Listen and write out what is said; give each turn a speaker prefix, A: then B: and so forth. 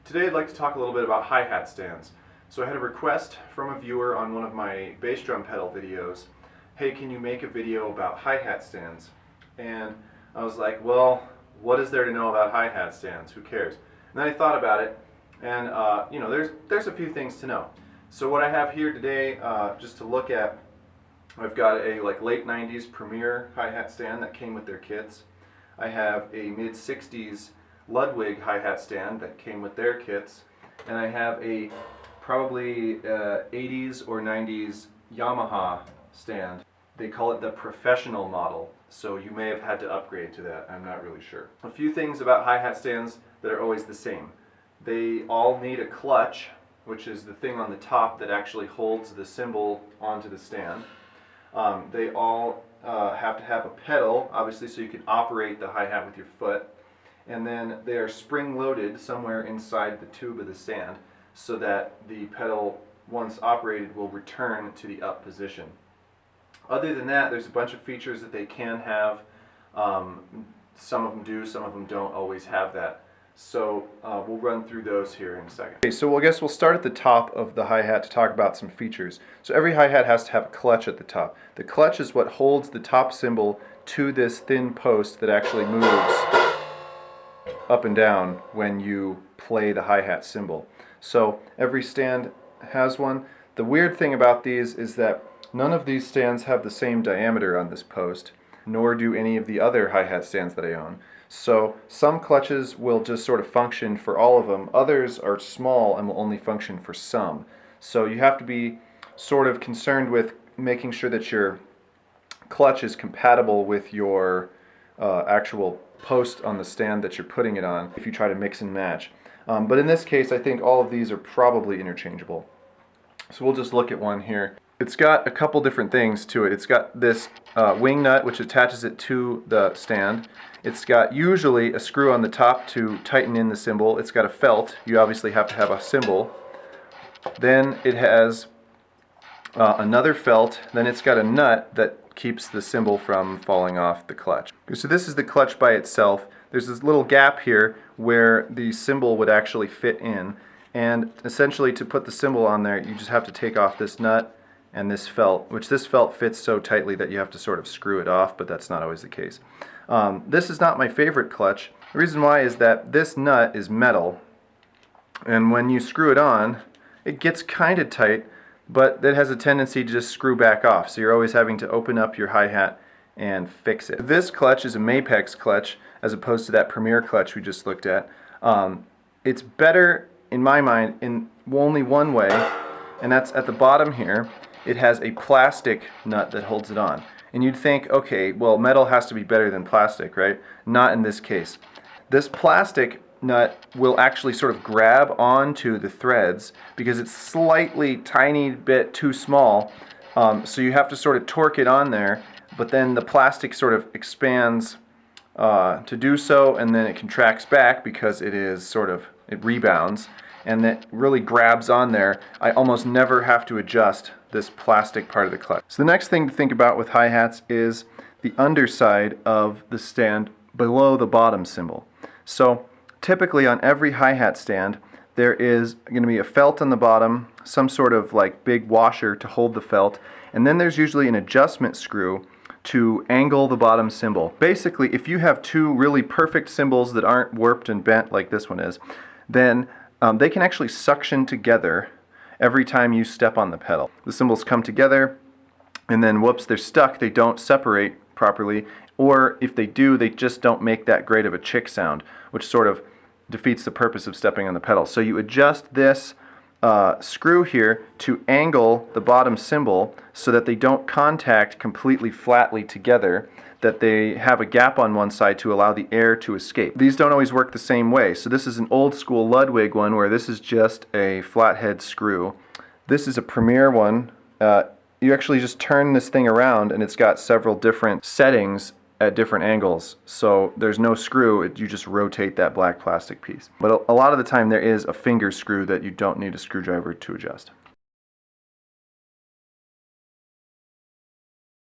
A: Today I'd like to talk a little bit about hi-hat stands. So I had a request from a viewer on one of my bass drum pedal videos, hey, can you make a video about hi-hat stands? And I was like, well, what is there to know about hi-hat stands? Who cares? And then I thought about it, and there's a few things to know. So what I have here today, just to look at, I've got a late 90s Premier hi-hat stand that came with their kits. I have a mid-60s Ludwig hi-hat stand that came with their kits, and I have a probably 80s or 90s Yamaha stand. They call it the professional model, so you may have had to upgrade to that, I'm not really sure. A few things about hi-hat stands that are always the same. They all need a clutch, which is the thing on the top that actually holds the cymbal onto the stand. They all have to have a pedal, obviously, so you can operate the hi-hat with your foot. And then they are spring-loaded somewhere inside the tube of the stand so that the pedal, once operated, will return to the up position. Other than that, there's a bunch of features that they can have. Some of them do, some of them don't always have that. So we'll run through those here in a second. Okay, so I guess we'll start at the top of the hi-hat to talk about some features. So every hi-hat has to have a clutch at the top. The clutch is what holds the top cymbal to this thin post that actually moves up and down when you play the hi-hat cymbal. So every stand has one. The weird thing about these is that none of these stands have the same diameter on this post, nor do any of the other hi-hat stands that I own. So some clutches will just sort of function for all of them. Others are small and will only function for some. So you have to be sort of concerned with making sure that your clutch is compatible with your actual post on the stand that you're putting it on if you try to mix and match. But in this case, I think all of these are probably interchangeable. So we'll just look at one here. It's got a couple different things to it. It's got this wing nut which attaches it to the stand. It's got usually a screw on the top to tighten in the cymbal. It's got a felt. You obviously have to have a cymbal. Then it has another felt. Then it's got a nut that keeps the cymbal from falling off the clutch. So this is the clutch by itself. There's this little gap here where the cymbal would actually fit in, and essentially to put the cymbal on there you just have to take off this nut and this felt, which this felt fits so tightly that you have to sort of screw it off, but that's not always the case. This is not my favorite clutch. The reason why is that this nut is metal, and when you screw it on it gets kind of tight, but it has a tendency to just screw back off, so you're always having to open up your hi-hat and fix it. This clutch is a Mapex clutch as opposed to that Premier clutch we just looked at. It's better, in my mind, in only one way, and that's at the bottom here. It has a plastic nut that holds it on. And you'd think, okay, well, metal has to be better than plastic, right? Not in this case. This plastic nut will actually sort of grab onto the threads because it's slightly tiny bit too small, so you have to sort of torque it on there, but then the plastic sort of expands to do so, and then it contracts back because it rebounds, and that really grabs on there. I almost never have to adjust this plastic part of the clutch. So the next thing to think about with hi-hats is the underside of the stand below the bottom cymbal. So typically on every hi-hat stand there is going to be a felt on the bottom, some sort of big washer to hold the felt, and then there's usually an adjustment screw to angle the bottom cymbal. Basically, if you have two really perfect cymbals that aren't warped and bent like this one is, then they can actually suction together every time you step on the pedal. The cymbals come together and then whoops, they're stuck, they don't separate properly, or if they do, they just don't make that great of a chick sound, which sort of defeats the purpose of stepping on the pedal. So you adjust this screw here to angle the bottom cymbal so that they don't contact completely flatly together, that they have a gap on one side to allow the air to escape. These don't always work the same way. So this is an old school Ludwig one where this is just a flathead screw. This is a Premier one. You actually just turn this thing around and it's got several different settings at different angles, so there's no screw, you just rotate that black plastic piece. But a lot of the time there is a finger screw that you don't need a screwdriver to adjust.